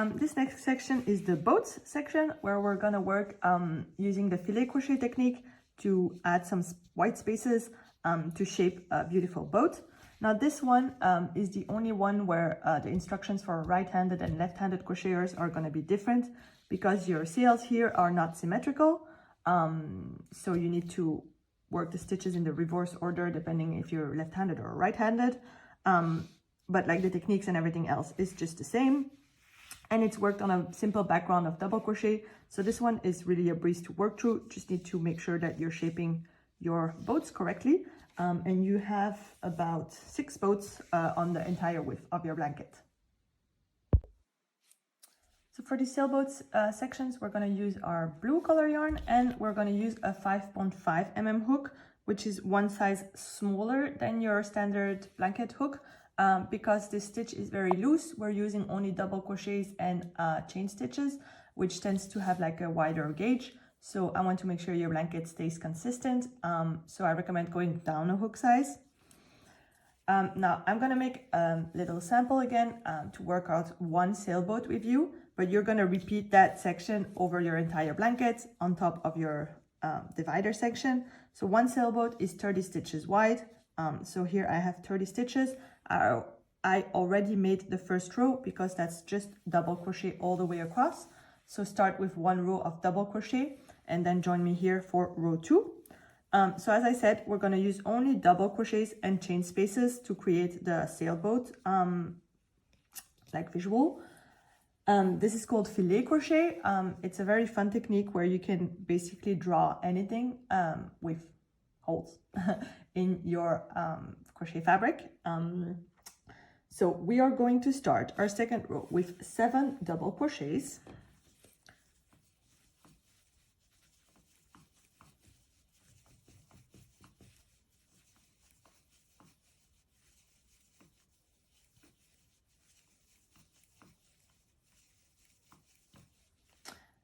This next section is the boats section, where we're gonna work using the filet crochet technique to add some white spaces to shape a beautiful boat. Now this one is the only one where the instructions for right-handed and left-handed crocheters are gonna be different because your sails here are not symmetrical. So you need to work the stitches in the reverse order depending if you're left-handed or right-handed. But like the techniques and everything else is just the same. And it's worked on a simple background of double crochet. So this one is really a breeze to work through. Just need to make sure that you're shaping your boats correctly. And you have about 6 boats on the entire width of your blanket. So for the sailboats sections, we're going to use our blue color yarn, and we're going to use a 5.5 mm hook, which is one size smaller than your standard blanket hook. Because this stitch is very loose, we're using only double crochets and chain stitches, which tends to have like a wider gauge. So I want to make sure your blanket stays consistent. So I recommend going down a hook size. Now I'm gonna make a little sample again to work out one sailboat with you, but you're gonna repeat that section over your entire blanket on top of your divider section. So one sailboat is 30 stitches wide. So here I have 30 stitches. I already made the first row because that's just double crochet all the way across. So start with one row of double crochet and then join me here for row 2. So as I said, we're going to use only double crochets and chain spaces to create the sailboat like visual. This is called filet crochet. It's a very fun technique where you can basically draw anything with holes in your crochet fabric. So we are going to start our second row with 7 double crochets.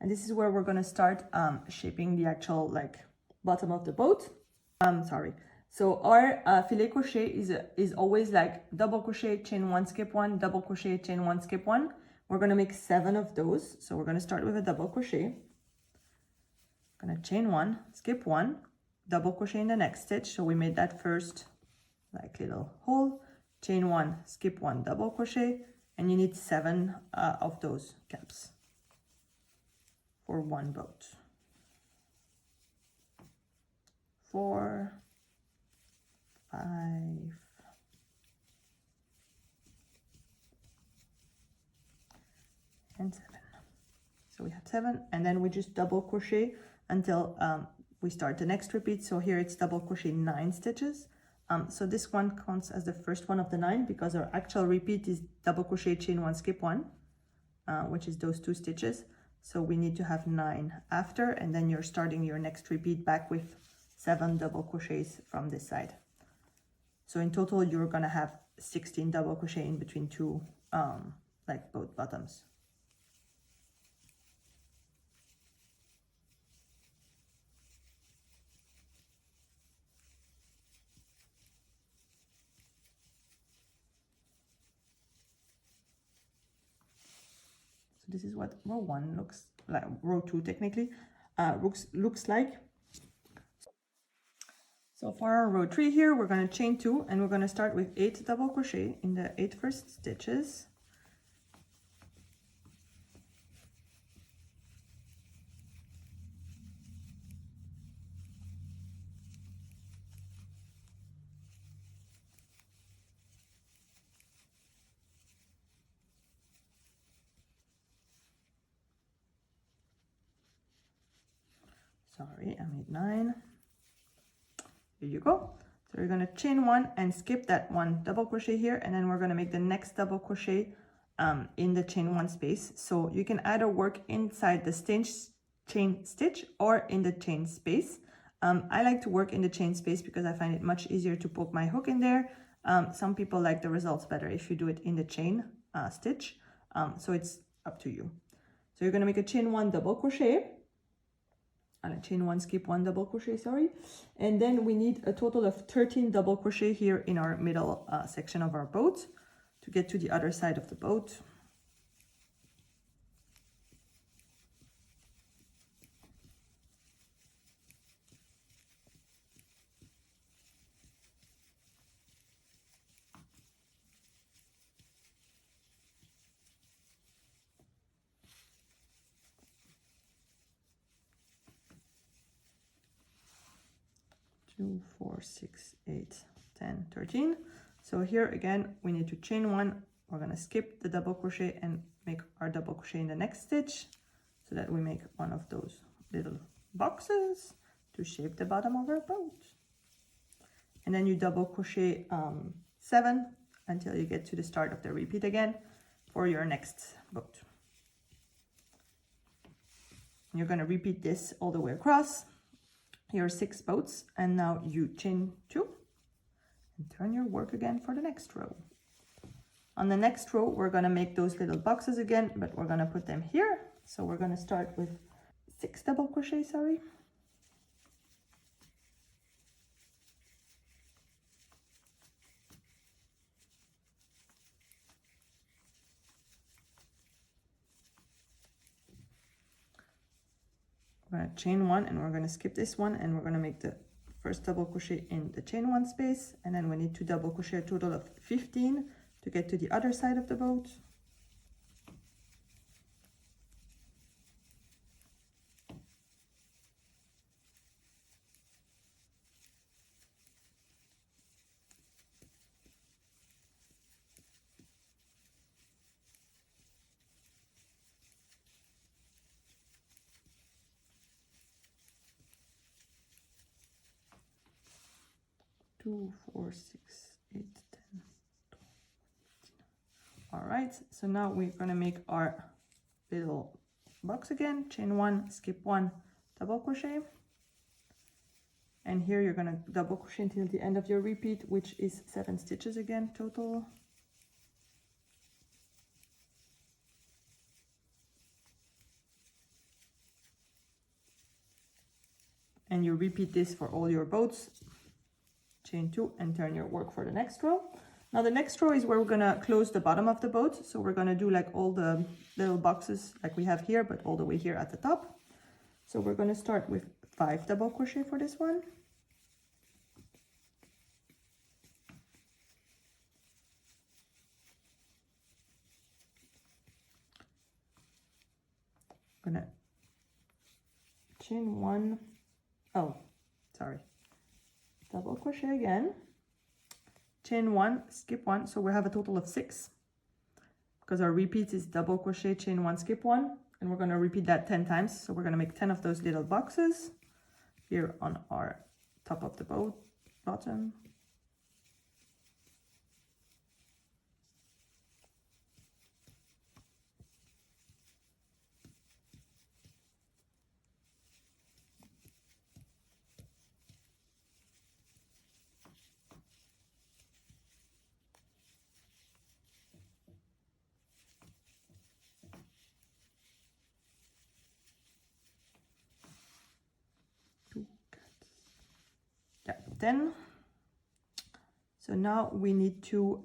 And this is where we're going to start shaping the actual like bottom of the boat. So our filet crochet is always like double crochet, chain 1, skip 1, double crochet, chain 1, skip 1. We're going to make 7 of those. So we're going to start with a double crochet. Going to chain 1, skip 1, double crochet in the next stitch. So we made that first like little hole, chain 1, skip 1, double crochet, and you need 7 of those gaps for one boat. 4, 5, and 7. So we have 7, and then we just double crochet until we start the next repeat. So here it's double crochet 9 stitches. So this one counts as the first one of the 9 because our actual repeat is double crochet, chain 1, skip 1, which is those 2 stitches. So we need to have 9 after, and then you're starting your next repeat back with 7 double crochets from this side. So in total, you're gonna have 16 double crochet in between 2 like both bottoms. So this is what row 1 looks like, row 2 technically looks like. So for our row 3 here, we're going to chain 2, and we're going to start with 8 double crochet in the 8 first stitches. Sorry, I made 9. Here you go. So we're going to chain 1 and skip that 1 double crochet here, and then we're going to make the next double crochet in the chain 1 space. So you can either work inside the chain stitch or in the chain space. I like to work in the chain space because I find it much easier to poke my hook in there. Some people like the results better if you do it in the chain stitch. So it's up to you. So you're going to make a chain 1 double crochet. And a chain 1, skip 1 double crochet, sorry. And then we need a total of 13 double crochet here in our middle section of our boat to get to the other side of the boat. 2, 4, 6, 8, 10, 13. So here again, we need to chain one. We're going to skip the double crochet and make our double crochet in the next stitch so that we make one of those little boxes to shape the bottom of our boat. And then you double crochet 7 until you get to the start of the repeat again for your next boat. You're going to repeat this all the way across your 6 boats, and now you chain 2 and turn your work again for the next row. On the next row, we're going to make those little boxes again, but we're going to put them here. So we're going to start with 6 double crochet, sorry. We're going to chain 1 and we're going to skip this one, and we're going to make the first double crochet in the chain 1 space, and then we need to double crochet a total of 15 to get to the other side of the boat. Two, 4, 6, 8, 10, 12, 15. All right, so now we're gonna make our little box again. Chain 1, skip 1, double crochet, and here you're gonna double crochet until the end of your repeat, which is 7 stitches again total. And you repeat this for all your boats. Chain 2 and turn your work for the next row. Now the next row is where we're gonna close the bottom of the boat. So we're gonna do like all the little boxes like we have here, but all the way here at the top. So we're gonna start with 5 double crochet for this one. Gonna chain 1. Oh, sorry. Double crochet again, chain 1, skip 1, so we have a total of 6 because our repeat is double crochet, chain 1, skip 1, and we're going to repeat that 10 times. So we're going to make 10 of those little boxes here on our top of the boat, bottom. Yeah, 10. So now we need to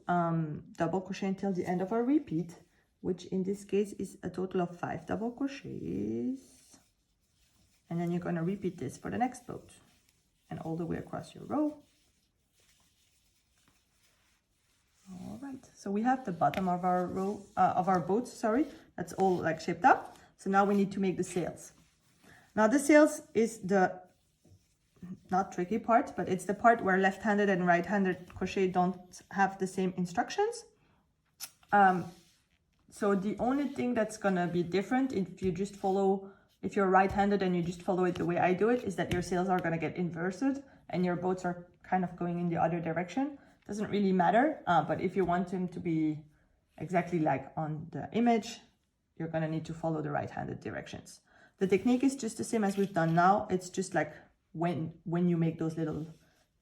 double crochet until the end of our repeat, which in this case is a total of 5 double crochets. And then you're going to repeat this for the next boat and all the way across your row. All right, so we have the bottom of our row of our boat, sorry, that's all like shaped up. So now we need to make the sails. Now the sails is the not tricky part, but it's the part where left-handed and right-handed crochet don't have the same instructions. So the only thing that's gonna be different if you just follow, if you're right-handed and you just follow it the way I do it, is that your sails are gonna get inverted and your boats are kind of going in the other direction. Doesn't really matter, but if you want them to be exactly like on the image, you're gonna need to follow the right-handed directions. The technique is just the same as we've done now. It's just like when you make those little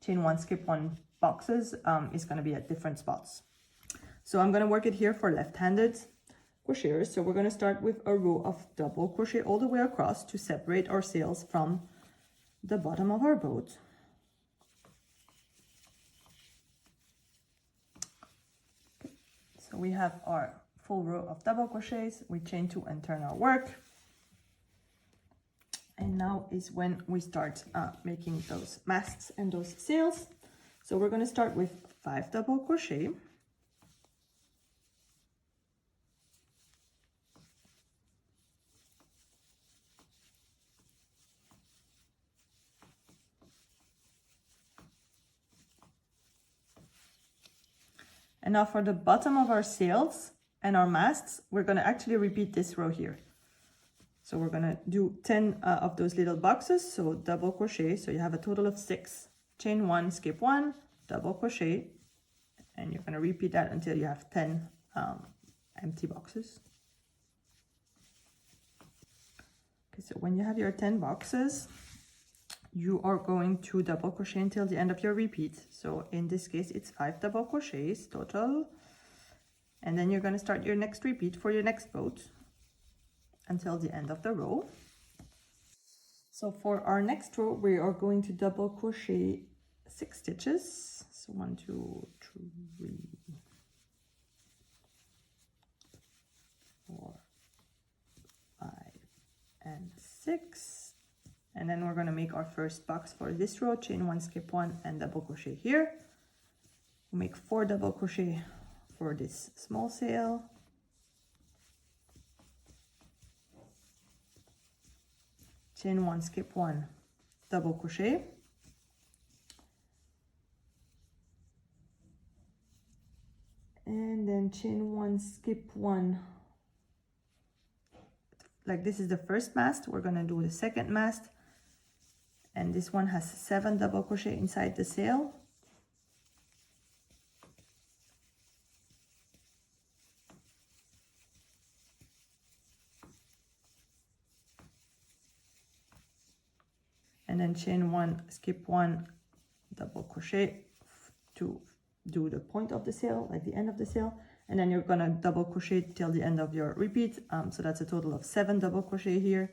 chain 1, skip 1 boxes, it's going to be at different spots. So I'm going to work it here for left-handed crocheters. So we're going to start with a row of double crochet all the way across to separate our sails from the bottom of our boat. Okay. So we have our full row of double crochets. We chain 2 and turn our work. And now is when we start making those masts and those sails. So we're going to start with 5 double crochet. And now for the bottom of our sails and our masts, we're going to actually repeat this row here. So we're going to do 10 of those little boxes, so double crochet, so you have a total of 6. Chain 1, skip 1, double crochet, and you're going to repeat that until you have 10 empty boxes. Okay, so when you have your 10 boxes, you are going to double crochet until the end of your repeat. So in this case, it's 5 double crochets total. And then you're going to start your next repeat for your next boat until the end of the row. So for our next row, we are going to double crochet 6 stitches. So 1, 2, 3, 4, 5, and 6. And then we're going to make our first box for this row, chain 1, skip 1, and double crochet here. We'll make 4 double crochet for this small sail. Chain 1, skip 1, double crochet. And then chain 1, skip 1. Like this is the first mast, we're going to do the second mast. And this one has 7 double crochet inside the sail. And then chain 1, skip 1, double crochet to do the point of the sail, like the end of the sail. And then you're gonna double crochet till the end of your repeat. So that's a total of 7 double crochet here.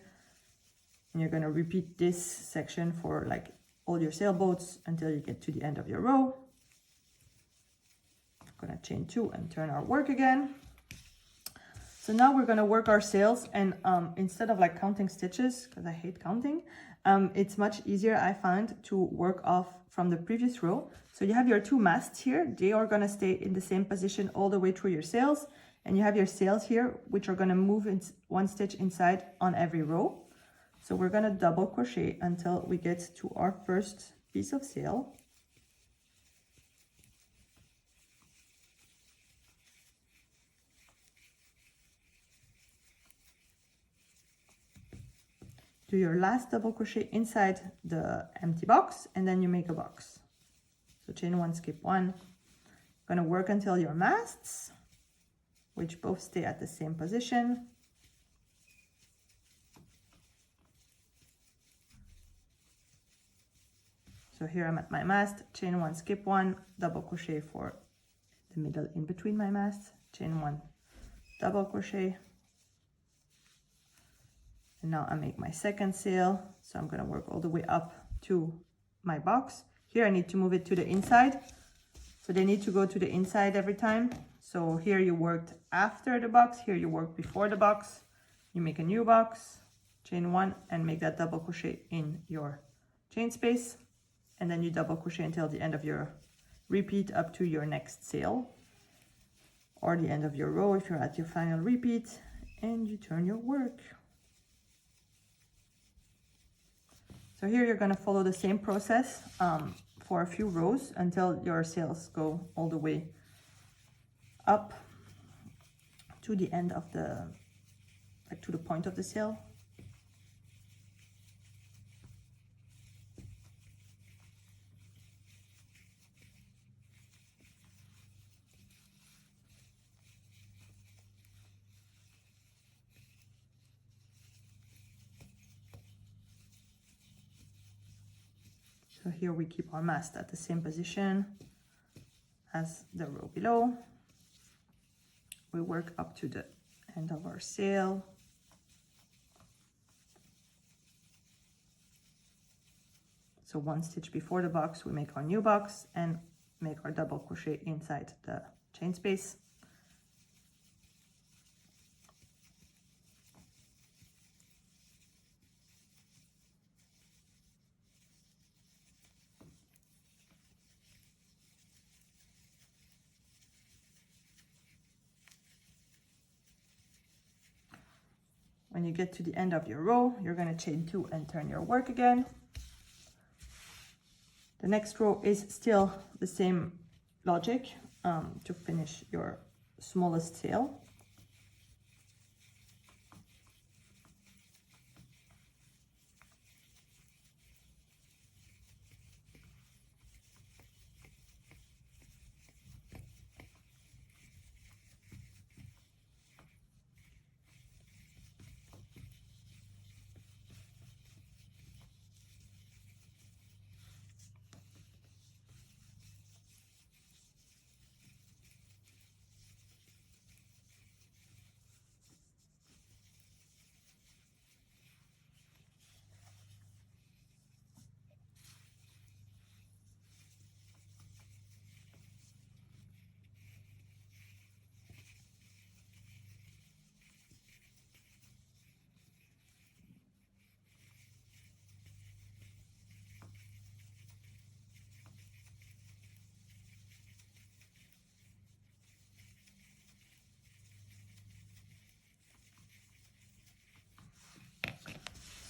And you're going to repeat this section for like all your sailboats until you get to the end of your row. I'm going to chain 2 and turn our work again. So now we're going to work our sails, and instead of like counting stitches, because I hate counting, it's much easier, I found, to work off from the previous row. So you have your 2 masts here. They are going to stay in the same position all the way through your sails. And you have your sails here, which are going to move in 1 stitch inside on every row. So we're going to double crochet until we get to our first piece of sail. Do your last double crochet inside the empty box, and then you make a box. So chain 1, skip 1. Going to work until your masts, which both stay at the same position. So here I'm at my mast, chain 1, skip 1, double crochet for the middle in between my masts, chain 1, double crochet. And now I make my second sail. So I'm going to work all the way up to my box. Here I need to move it to the inside. So they need to go to the inside every time. So here you worked after the box, here you work before the box. You make a new box, chain 1, and make that double crochet in your chain space. And then you double crochet until the end of your repeat up to your next sail, or the end of your row if you're at your final repeat, and you turn your work. So here you're going to follow the same process for a few rows until your sails go all the way up to the end of the, like to the point of the sail. So here we keep our mast at the same position as the row below. We work up to the end of our sail. So 1 stitch before the box, we make our new box and make our double crochet inside the chain space. When you get to the end of your row, you're going to chain 2 and turn your work again. The next row is still the same logic. to finish your smallest sail.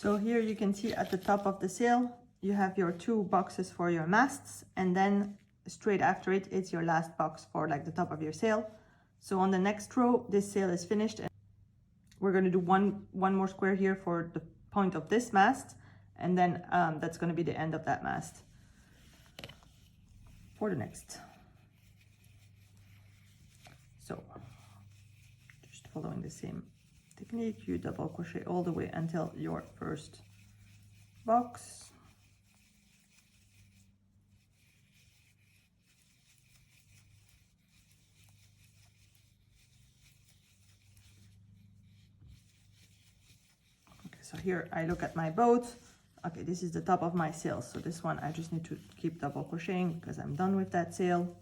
So here you can see at the top of the sail, you have your 2 boxes for your masts, and then straight after it, it's your last box for like the top of your sail. So on the next row, this sail is finished, and we're going to do one more square here for the point of this mast, and then that's going to be the end of that mast for the next. So just following the same technique, you double crochet all the way until your first box. Okay, so here I look at my boat. Okay, this is the top of my sail, so this one I just need to keep double crocheting because I'm done with that sail.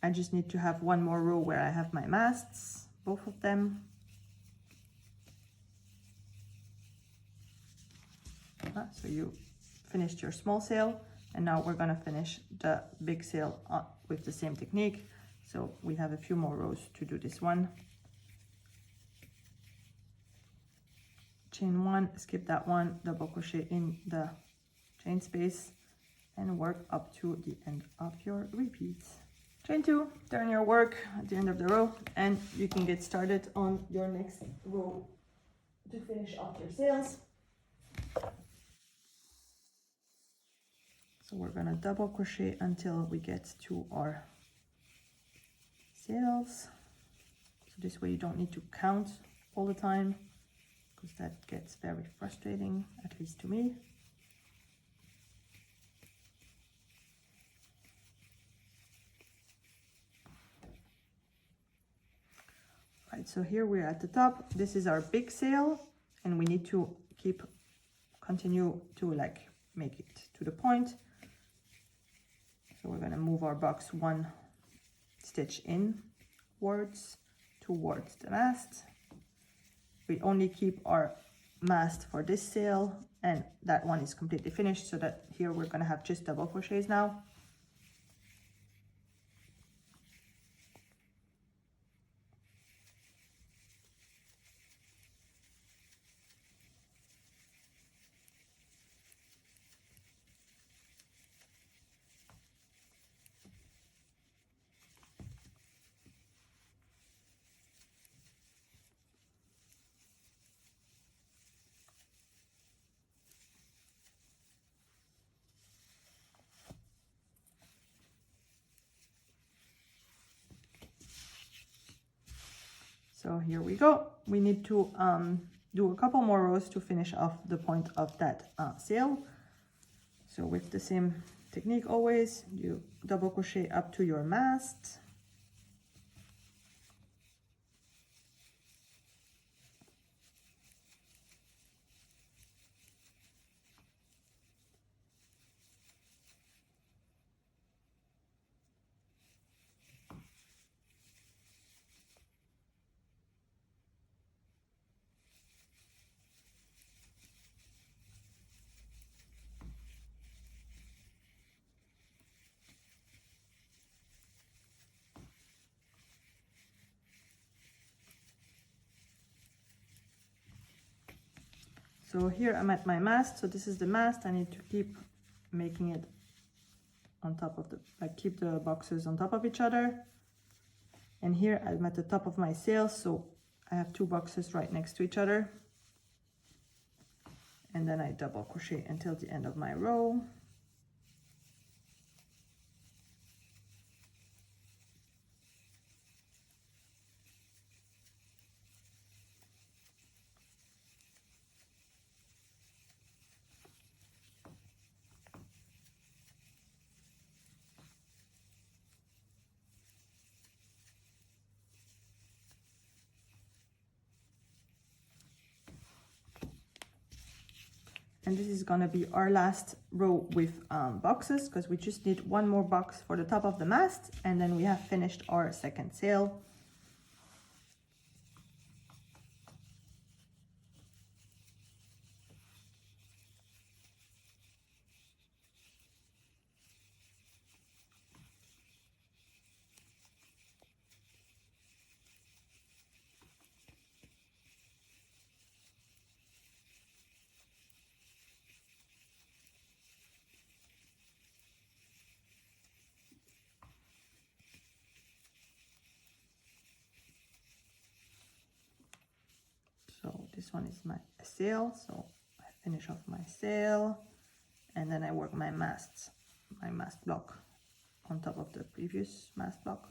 I just need to have one more row where I have my masts, both of them. So you finished your small sail, and now we're going to finish the big sail with the same technique. So we have a few more rows to do this one. Chain 1, skip that one, double crochet in the chain space, and work up to the end of your repeats. Chain 2, turn your work at the end of the row, and you can get started on your next row to finish off your sails. So we're gonna double crochet until we get to our sails. So this way you don't need to count all the time, because that gets very frustrating, at least to me. Right, so here we're at the top. This is our big sail, and we need to continue to like make it to the point. So we're gonna move our box 1 stitch inwards towards the mast. We only keep our mast for this sail, and that one is completely finished, so that here we're gonna have just double crochets now. So here we go. We need to do a couple more rows to finish off the point of that sail. So with the same technique always, you double crochet up to your mast. So here I'm at my mast, so this is the mast. I need to keep making it on top of the, like keep the boxes on top of each other. And here I'm at the top of my sail, so I have 2 boxes right next to each other. And then I double crochet until the end of my row. And this is gonna be our last row with boxes, because we just need 1 more box for the top of the mast, and then we have finished our second sail. So this one is my sail, so I finish off my sail, and then I work my mast block on top of the previous mast block,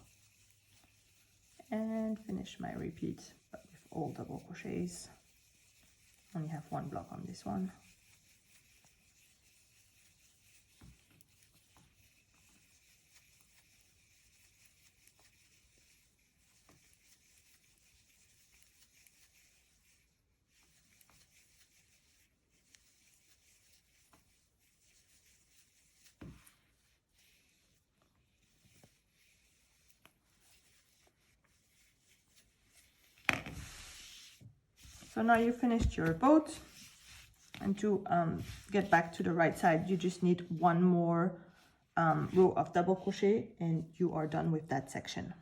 and finish my repeat, but with all double crochets. Only have 1 block on this one. So now you finished your boat, and to get back to the right side, you just need 1 more row of double crochet, and you are done with that section.